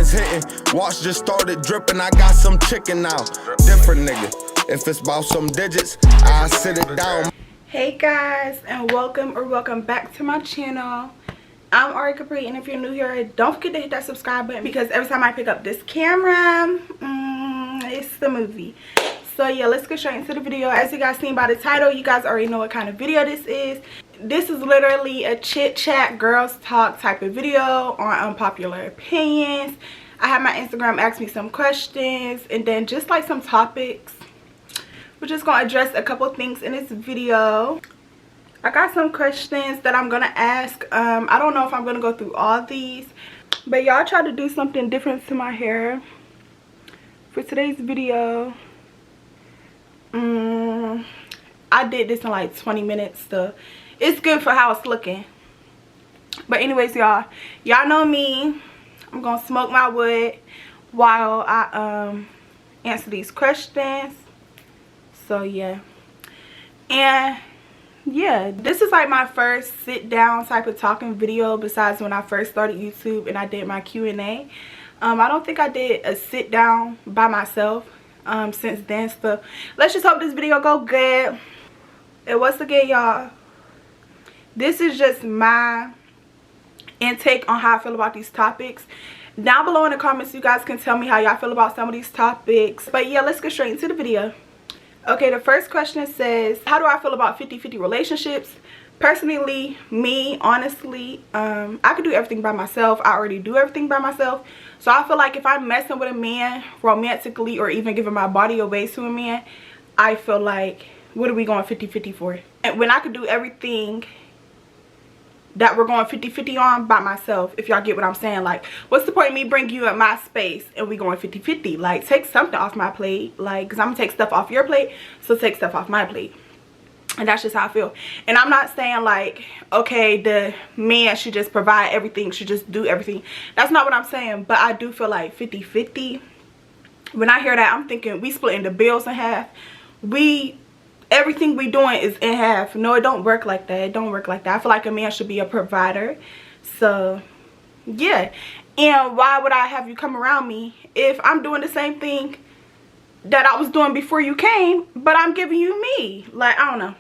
diamonds hitting. Watch just started dripping, I got some chicken now. Different nigga. If it's about some digits, I sit it down. Hey guys, and welcome back to my channel. I'm Auri Kapri, and if you're new here, don't forget to hit that subscribe button because every time I pick up this camera, it's the movie. So yeah, let's get straight into the video. As you guys seen by the title, you guys already know what kind of video this is. This is literally a chit chat, girls talk type of video on unpopular opinions. I have my Instagram ask me some questions and then just like some topics. We're just gonna address a couple things in this video. I got some questions that I'm gonna ask. I don't know if I'm gonna go through all these, but y'all try to do something different to my hair for today's video. I did this in like 20 minutes, so it's good for how it's looking. But anyways, y'all know me. I'm gonna smoke my wood while I answer these questions. So yeah, and yeah, this is like my first sit down type of talking video besides when I first started YouTube and I did my Q&A. I don't think I did a sit down by myself since then, so let's just hope this video go good. And once again, y'all, this is just my intake on how I feel about these topics. Down below in the comments, you guys can tell me how y'all feel about some of these topics. But yeah, let's get straight into the video. Okay, the first question says, how do I feel about 50-50 relationships? Personally, me, honestly, I could do everything by myself. I already do everything by myself. So I feel like if I'm messing with a man romantically or even giving my body away to a man, I feel like, what are we going 50-50 for? And when I could do everything that we're going 50-50 on by myself, if y'all get what I'm saying. Like, what's the point of me bringing you in my space and we going 50-50? Like, take something off my plate, like, because I'm gonna take stuff off your plate, so take stuff off my plate. And that's just how I feel. And I'm not saying like, okay, the man should just provide everything, should just do everything. That's not what I'm saying. But I do feel like 50-50. When I hear that, I'm thinking we splitting the bills in half. Everything we doing is in half. No, it don't work like that. It don't work like that. I feel like a man should be a provider. So yeah. And why would I have you come around me if I'm doing the same thing that I was doing before you came, but I'm giving you me? Like, I don't know.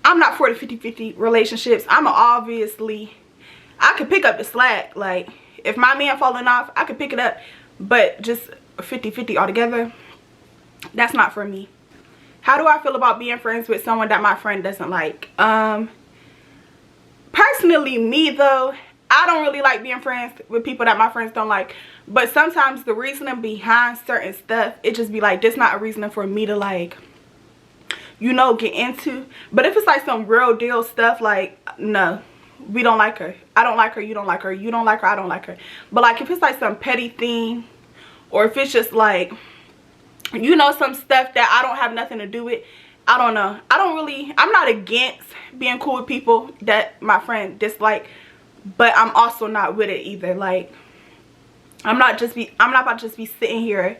I'm not for the 50-50 relationships. Obviously, I could pick up the slack. Like, if my man falling off, I could pick it up. But just 50-50 altogether, that's not for me. How do I feel about being friends with someone that my friend doesn't like? Personally, me though, I don't really like being friends with people that my friends don't like. But sometimes the reasoning behind certain stuff, it just be like, this not a reason for me to like, you know, get into. But if it's like some real deal stuff, like, no, we don't like her. I don't like her, you don't like her. You don't like her, I don't like her. But like, if it's like some petty thing, or if it's just like, you know, some stuff that I don't have nothing to do with, I don't know. I'm not against being cool with people that my friend dislike, but I'm also not with it either. Like, I'm not about to just be sitting here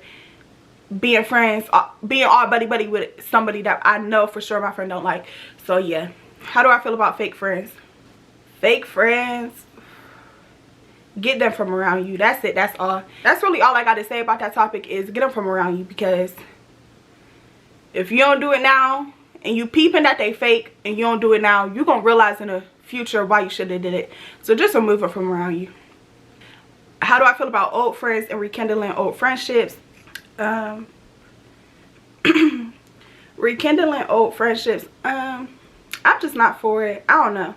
being friends, being all buddy with somebody that I know for sure my friend don't like. So yeah, how do I feel about fake friends? Fake friends, get them from around you. That's it. That's all. That's really all I got to say about that topic, is get them from around you. Because if you don't do it now and you peeping that they fake and you don't do it now, you're going to realize in the future why you should have did it. So just remove it from around you. How do I feel about old friends and rekindling old friendships? Rekindling old friendships, I'm just not for it. I don't know.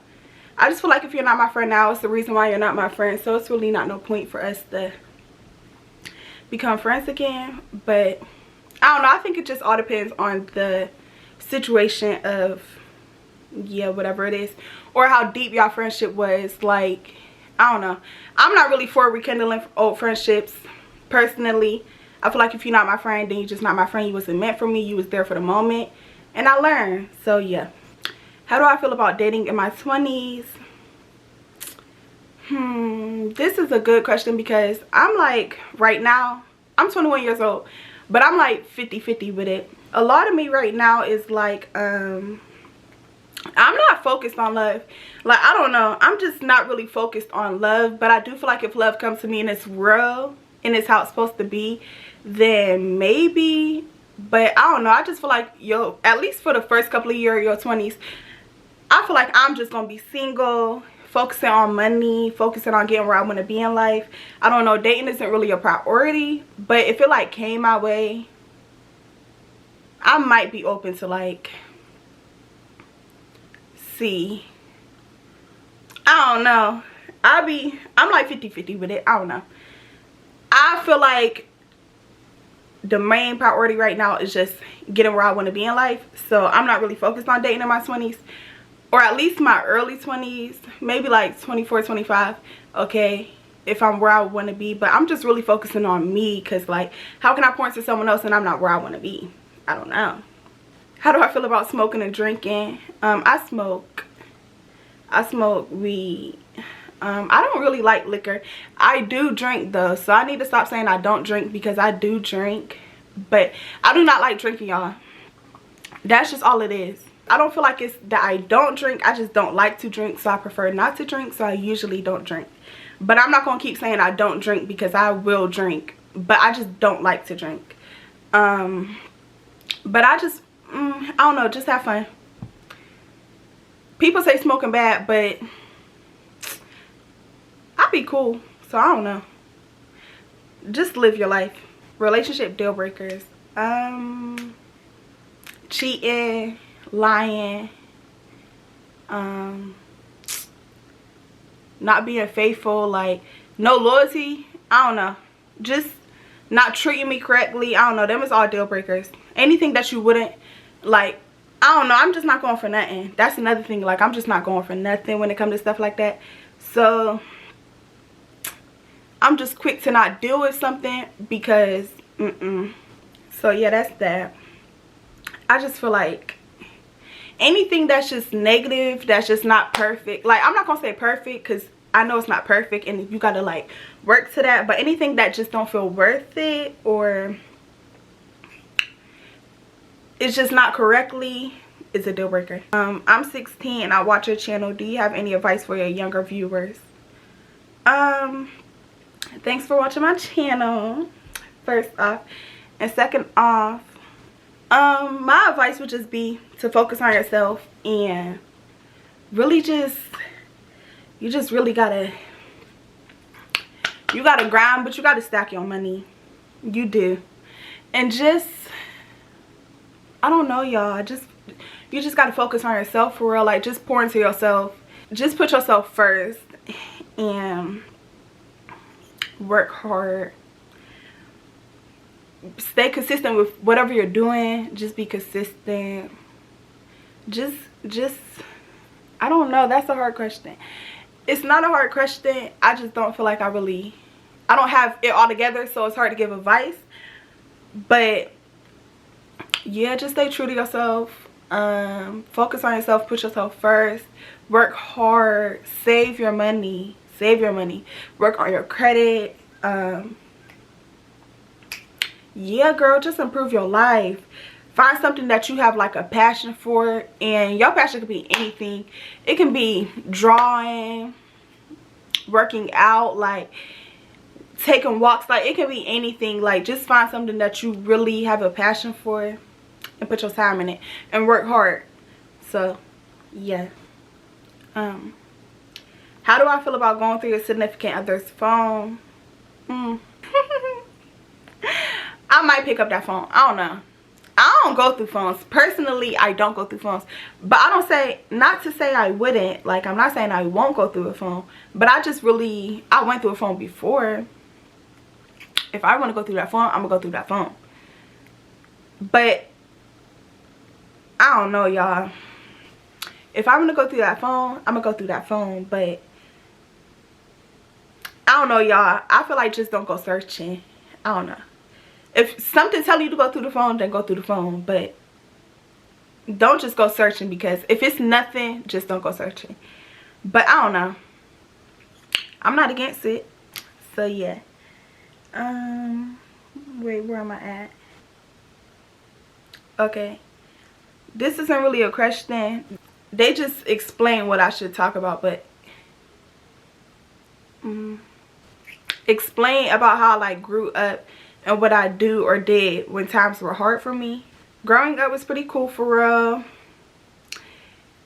I just feel like if you're not my friend now, it's the reason why you're not my friend. So it's really not no point for us to become friends again. But I don't know. I think it just all depends on the situation of, yeah, whatever it is. Or how deep y'all friendship was. Like, I don't know. I'm not really for rekindling old friendships, personally. I feel like if you're not my friend, then you're just not my friend. You wasn't meant for me. You was there for the moment. And I learned. So yeah. How do I feel about dating in my 20s? This is a good question because I'm like, right now, I'm 21 years old, but I'm like 50-50 with it. A lot of me right now is like, I'm not focused on love. Like, I don't know, I'm just not really focused on love. But I do feel like if love comes to me and it's real, and it's how it's supposed to be, then maybe. But I don't know, I just feel like, yo, at least for the first couple of years of your 20s, I feel like I'm just gonna be single, focusing on money, focusing on getting where I want to be in life. I don't know, dating isn't really a priority, but if it like came my way, I might be open to like see. I don't know, I'm like 50-50 with it. I don't know, I feel like the main priority right now is just getting where I want to be in life. So I'm not really focused on dating in my 20s, or at least my early 20s, maybe like 24, 25, okay, if I'm where I want to be. But I'm just really focusing on me, because like, how can I point to someone else and I'm not where I want to be? I don't know. How do I feel about smoking and drinking? I smoke weed. I don't really like liquor. I do drink though, so I need to stop saying I don't drink, because I do drink, but I do not like drinking, y'all. That's just all it is. I don't feel like it's that I don't drink, I just don't like to drink, so I prefer not to drink, so I usually don't drink. But I'm not gonna keep saying I don't drink, because I will drink, but I just don't like to drink. But I just I don't know, just have fun. People say smoking bad, but I'd be cool, so I don't know. Just live your life. Relationship deal breakers: cheating, lying, not being faithful, like no loyalty. I don't know, just not treating me correctly. I don't know, them is all deal breakers. Anything that you wouldn't like, I don't know, I'm just not going for nothing. That's another thing, like I'm just not going for nothing when it comes to stuff like that. So I'm just quick to not deal with something, because so yeah, that's that. I just feel like anything that's just negative, that's just not perfect, like I'm not gonna say perfect, because I know it's not perfect and you gotta like work to that, but anything that just don't feel worth it, or it's just not correctly, is a deal breaker. I'm 16 and I watch your channel. Do you have any advice for your younger viewers? Thanks for watching my channel, first off. And second off, my advice would just be to focus on yourself, and really just, you just really gotta, you gotta grind, but you gotta stack your money. You do. And just, I don't know, y'all, just, you just gotta focus on yourself for real. Like, just pour into yourself. Just put yourself first and work hard. Stay consistent with whatever you're doing. Just be consistent. Just I don't know, that's a hard question. It's not a hard question, I just don't feel like I don't have it all together, so it's hard to give advice. But yeah, just stay true to yourself. Focus on yourself, put yourself first, work hard, save your money, work on your credit. Yeah, girl, just improve your life. Find something that you have like a passion for, and your passion could be anything. It can be drawing, working out, like taking walks, like it can be anything. Like, just find something that you really have a passion for and put your time in it and work hard. So yeah. How do I feel about going through your significant other's phone? I might pick up that phone. I don't know. I don't go through phones. Personally, I don't go through phones. But I don't say, not to say I wouldn't. Like, I'm not saying I won't go through a phone. But I just really, I went through a phone before. If I want to go through that phone, I'm going to go through that phone. But I don't know, y'all. If I'm going to go through that phone, I'm going to go through that phone. But I don't know, y'all. I feel like just don't go searching. I don't know. If something tells you to go through the phone, then go through the phone. But don't just go searching, because if it's nothing, just don't go searching. But I don't know. I'm not against it. So yeah. Wait, where am I at? Okay. This isn't really a question. They just explain what I should talk about, but explain about how I like grew up and what I do or did when times were hard for me. Growing up was pretty cool for real.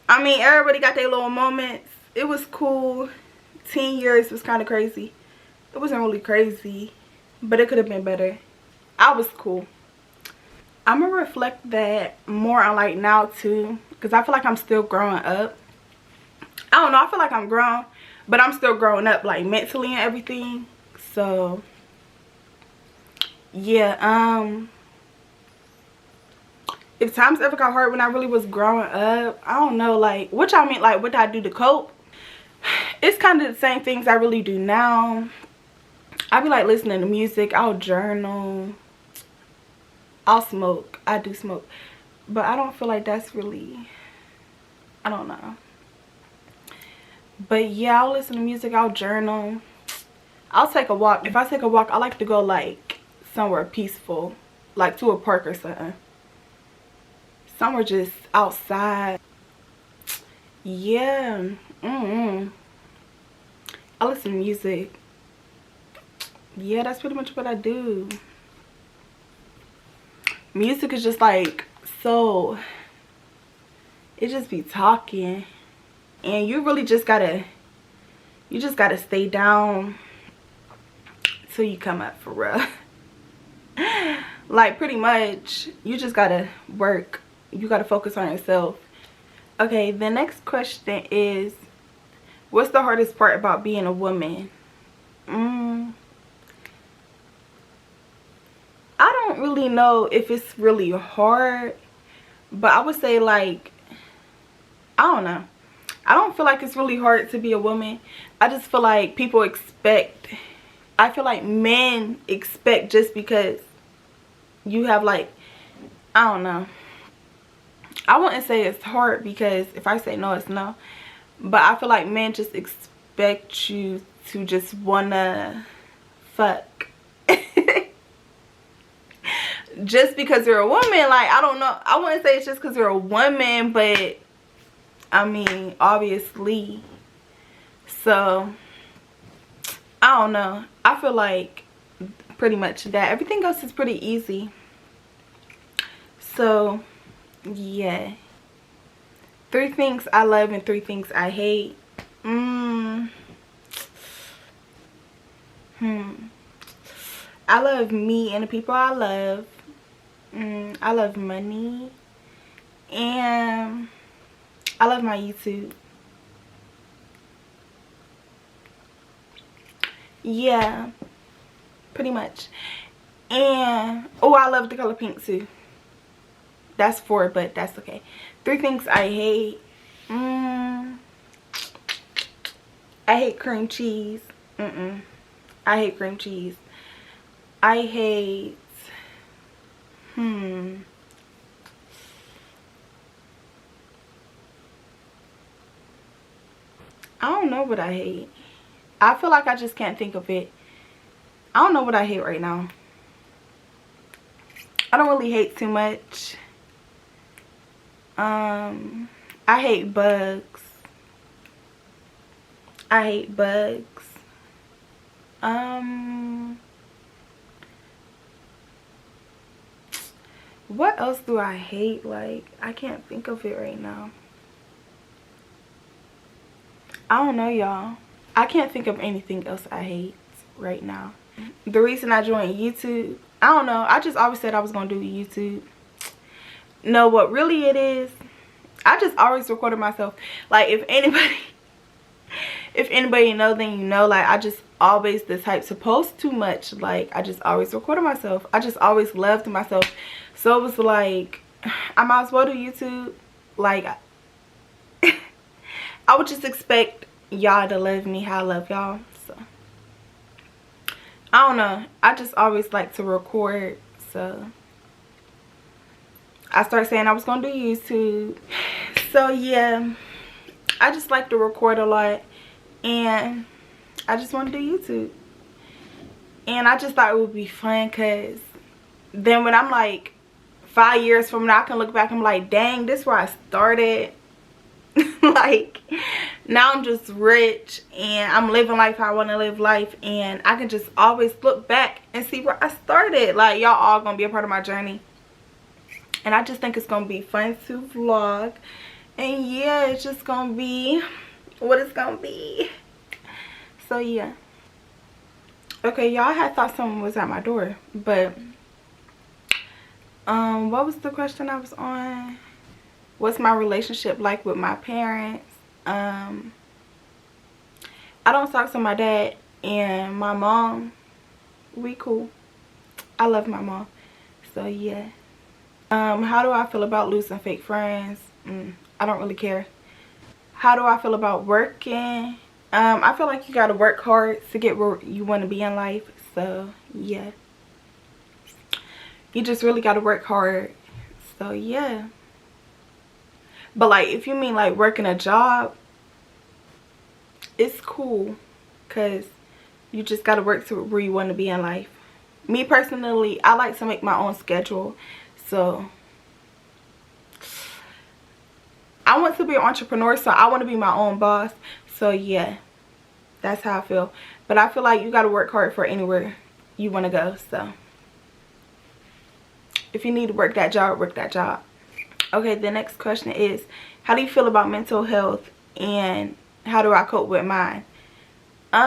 I mean, everybody got their little moments. It was cool. 10 years was kind of crazy. It wasn't really crazy, but it could have been better. I was cool. I'm gonna reflect that more on like now too, because I feel like I'm still growing up. I don't know, I feel like I'm grown, but I'm still growing up like mentally and everything. So yeah, if times ever got hard when I really was growing up, I don't know, like what y'all mean, like what did I do to cope? It's kind of the same things I really do now. I be like listening to music, I'll journal, I'll smoke. I do smoke, but I don't feel like that's really, I don't know. But yeah, I'll listen to music, I'll journal, I'll take a walk. If I take a walk, I like to go like somewhere peaceful, like to a park or something, somewhere just outside. Yeah. I listen to music. Yeah, that's pretty much what I do. Music is just like, so it just be talking, and you really just gotta stay down till you come up for real. Like pretty much you just gotta work, you gotta focus on yourself. Okay, the next question is, what's the hardest part about being a woman? I don't really know if it's really hard, but I would say like, I don't know. I don't feel like it's really hard to be a woman. I just feel like people expect, I feel like men expect just because you have like, I don't know. I wouldn't say it's hard, because if I say no, it's no. But I feel like men just expect you to just wanna fuck. Just because you're a woman, like, I don't know. I wouldn't say it's just because you're a woman, but I mean, obviously. So, I don't know. I feel like pretty much that. Everything else is pretty easy. So, yeah. 3 things I love and 3 things I hate. I love me and the people I love. I love money. And I love my YouTube. Yeah, pretty much. And oh, I love the color pink too. That's 4, but that's okay. 3 things I hate. I hate cream cheese. I hate cream cheese. I hate I don't know what I hate. I feel like I just can't think of it. I don't know what I hate right now. I don't really hate too much. I hate bugs. I hate bugs. What else do I hate? Like, I can't think of it right now. I don't know, y'all. I can't think of anything else I hate right now. The reason I joined YouTube, I don't know. I just always said I was going to do YouTube. No, what really it is, I just always recorded myself. Like, if anybody know, then you know. Like, I just always the type to post too much. Like, I just always recorded myself. I just always loved myself. So it was like, I might as well do YouTube. Like, I would just expect y'all to love me how I love y'all. So I don't know, I just always like to record. So I started saying I was gonna do YouTube. So yeah, I just like to record a lot, and I just want to do YouTube. And I just thought it would be fun, because then when I'm like 5 years from now, I can look back and be like, dang, this is where I started. Like, now I'm just rich and I'm living life how I want to live life, and I can just always look back and see where I started. Like, y'all all gonna be a part of my journey, and I just think it's gonna be fun to vlog. And yeah, it's just gonna be what it's gonna be. So yeah. Okay, y'all, had thought someone was at my door, but what was the question I was on? What's my relationship like with my parents? I don't talk to my dad and my mom. We cool. I love my mom. So yeah. How do I feel about losing fake friends? I don't really care. How do I feel about working? I feel like you gotta work hard to get where you want to be in life. So yeah, you just really gotta work hard. So yeah. But like, if you mean like working a job, it's cool, because you just gotta work to where you want to be in life. Me personally, I like to make my own schedule. So I want to be an entrepreneur, so I want to be my own boss. So yeah, that's how I feel. But I feel like you got to work hard for anywhere you want to go. So if you need to work that job, work that job. Okay, the next question is, how do you feel about mental health and how do I cope with mine? So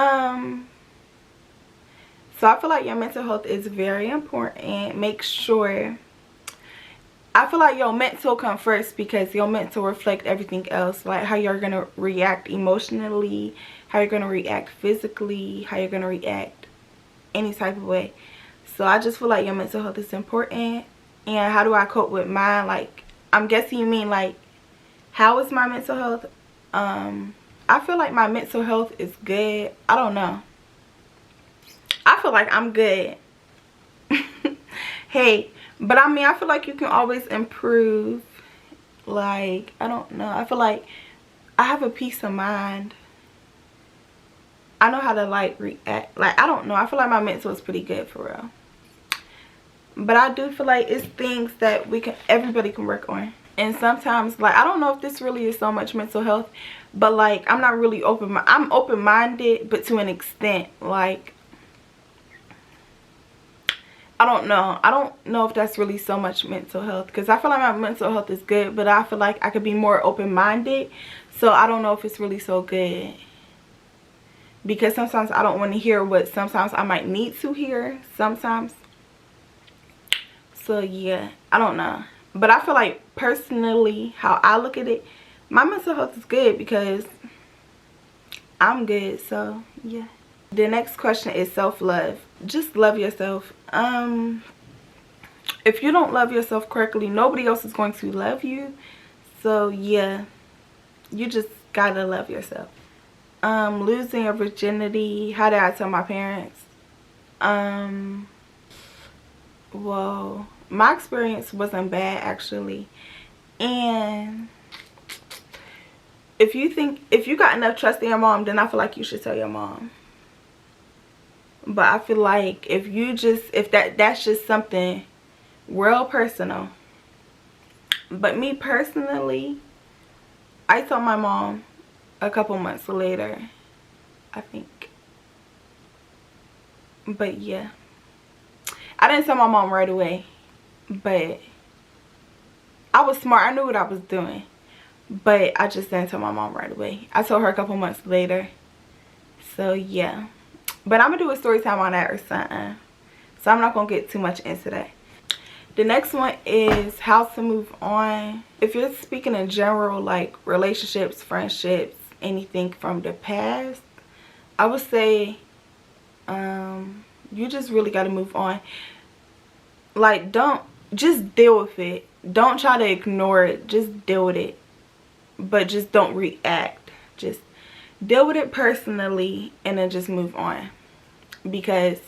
I feel like your mental health is very important. Make sure, I feel like your mental come first, because your mental reflect everything else. Like how you're going to react emotionally, how you're going to react physically, how you're going to react any type of way. So I just feel like your mental health is important. And how do I cope with mine? Like, I'm guessing you mean like, how is my mental health? I feel like my mental health is good. I don't know. I feel like I'm good. Hey, but I mean, I feel like you can always improve. Like, I don't know. I feel like I have a peace of mind. I know how to like react. Like, I don't know. I feel like my mental is pretty good for real. But I do feel like it's things that everybody can work on. And sometimes, like, I don't know if this really is so much mental health, but like, I'm not really I'm open-minded, but to an extent. Like, I don't know if that's really so much mental health, because I feel like my mental health is good, but I feel like I could be more open-minded. So I don't know if it's really so good, because sometimes I don't want to hear what sometimes I might need to hear sometimes. So yeah, I don't know. But I feel like personally, how I look at it, my mental health is good because I'm good. So yeah. The next question is self-love. Just love yourself. If you don't love yourself correctly, nobody else is going to love you. So yeah, you just gotta love yourself. Losing your virginity, how did I tell my parents? Well, my experience wasn't bad actually. And if you got enough trust in your mom, then I feel like you should tell your mom. But I feel like if that's just something real personal. But me personally, I told my mom a couple months later, I think. But yeah, I didn't tell my mom right away, but I was smart. I knew what I was doing, but I just didn't tell my mom right away. I told her a couple months later. So yeah, but I'm gonna do a story time on that or something, so I'm not gonna get too much into that. The next one is how to move on. If you're speaking in general, like relationships, friendships, anything from the past, I would say you just really got to move on. Like, just deal with it. Don't try to ignore it. Just deal with it, but just don't react. Just deal with it personally and then just move on, because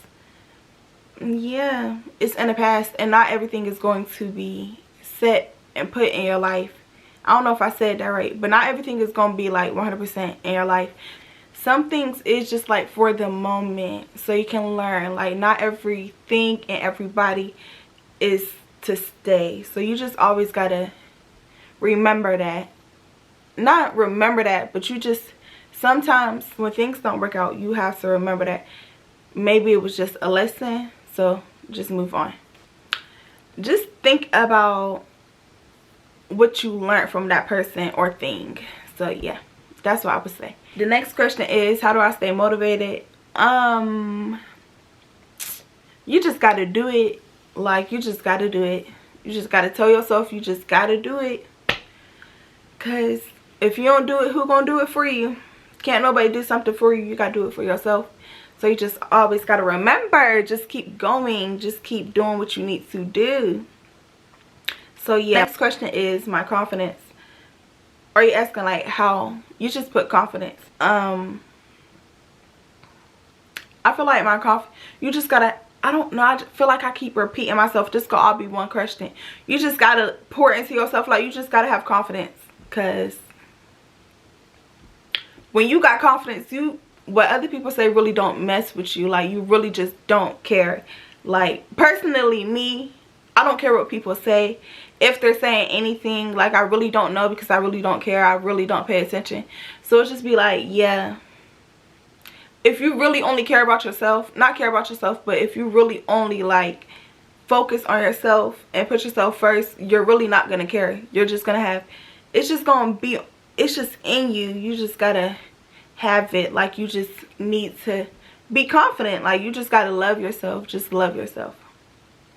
yeah, it's in the past and not everything is going to be set and put in your life. I don't know if I said that right, but not everything is going to be like 100% in your life. Some things is just like for the moment, so you can learn. Like, not everything and everybody is to stay. So you just always gotta remember that. Not remember that, but you just sometimes when things don't work out, you have to remember that maybe it was just a lesson, so just move on. Just think about what you learned from that person or thing. So yeah, that's what I would say. The next question is, how do I stay motivated? You just gotta do it. Like, you just gotta do it. You just gotta tell yourself you just gotta do it. Because if you don't do it, who gonna do it for you? Can't nobody do something for you. You gotta do it for yourself. So you just always gotta remember, just keep going. Just keep doing what you need to do. So yeah, next question is my confidence. Are you asking like how? You just put confidence. I feel like my confidence, you just gotta, I don't know, I just feel like I keep repeating myself. This could all be one question. You just gotta pour into yourself. Like, you just gotta have confidence. Because when you got confidence, what other people say really don't mess with you. Like, you really just don't care. Like, personally, me, I don't care what people say. If they're saying anything, like, I really don't know, because I really don't care. I really don't pay attention. So it's just be like, yeah. If you really only care about yourself, not care about yourself, but if you really only like focus on yourself and put yourself first, you're really not going to care. You're just going to have, it's just going to be, it's just in you. You just got to have it. Like, you just need to be confident. Like, you just got to love yourself. Just love yourself.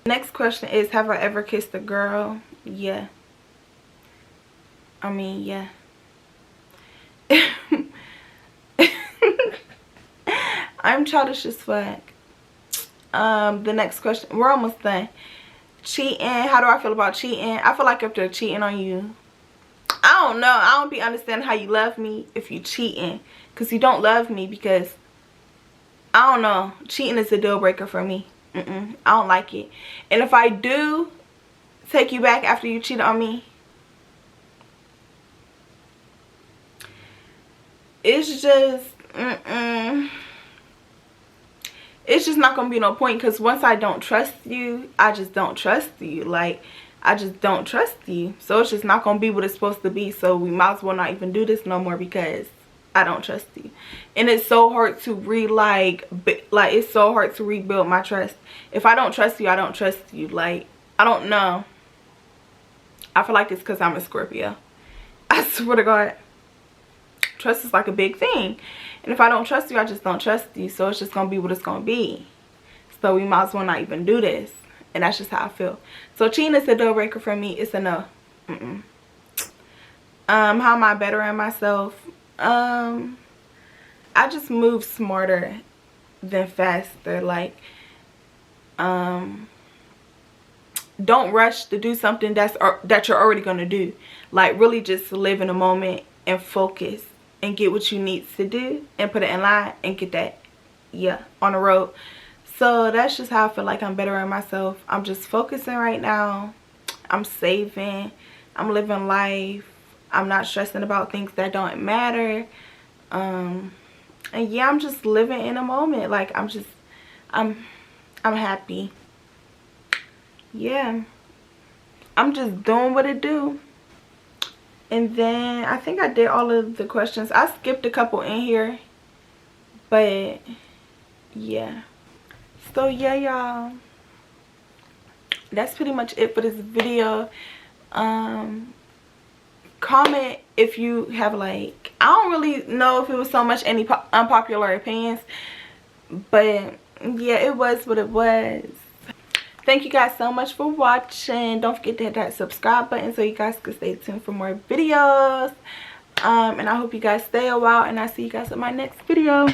Next question is, have I ever kissed a girl? Yeah. I mean, yeah. I'm childish as fuck. The next question, we're almost done. Cheating, how do I feel about cheating? I feel like if they're cheating on you, I don't know, I don't be understanding how you love me if you cheating, because you don't love me. Because I don't know, cheating is a deal breaker for me. I don't like it. And if I do take you back after you cheated on me, it's just it's just not gonna be no point. Because once I don't trust you, I just don't trust you. Like, I just don't trust you. So it's just not gonna be what it's supposed to be. So we might as well not even do this no more, because I don't trust you. And it's so hard to it's so hard to rebuild my trust. If I don't trust you, I don't trust you. Like, I don't know. I feel like it's because I'm a Scorpio. I swear to God. Trust is like a big thing. And if I don't trust you, I just don't trust you. So it's just going to be what it's going to be. So we might as well not even do this. And that's just how I feel. So cheating is a deal breaker for me. It's a no. How am I bettering myself? I just move smarter than faster. Like, don't rush to do something that you're already going to do. Like, really just live in the moment and focus and get what you need to do and put it in line and get that, yeah, on the road. So that's just how I feel like I'm bettering myself. I'm just focusing right now. I'm saving. I'm living life. I'm not stressing about things that don't matter. And yeah, I'm just living in a moment. Like, I'm happy. Yeah, I'm just doing what it do. And then I think I did all of the questions. I skipped a couple in here, but yeah. So yeah, y'all, that's pretty much it for this video. Comment if you have, like, I don't really know if it was so much any unpopular opinions, but yeah, it was what it was. Thank you guys so much for watching. Don't forget to hit that subscribe button so you guys can stay tuned for more videos. And I hope you guys stay a while, and I'll see you guys in my next video.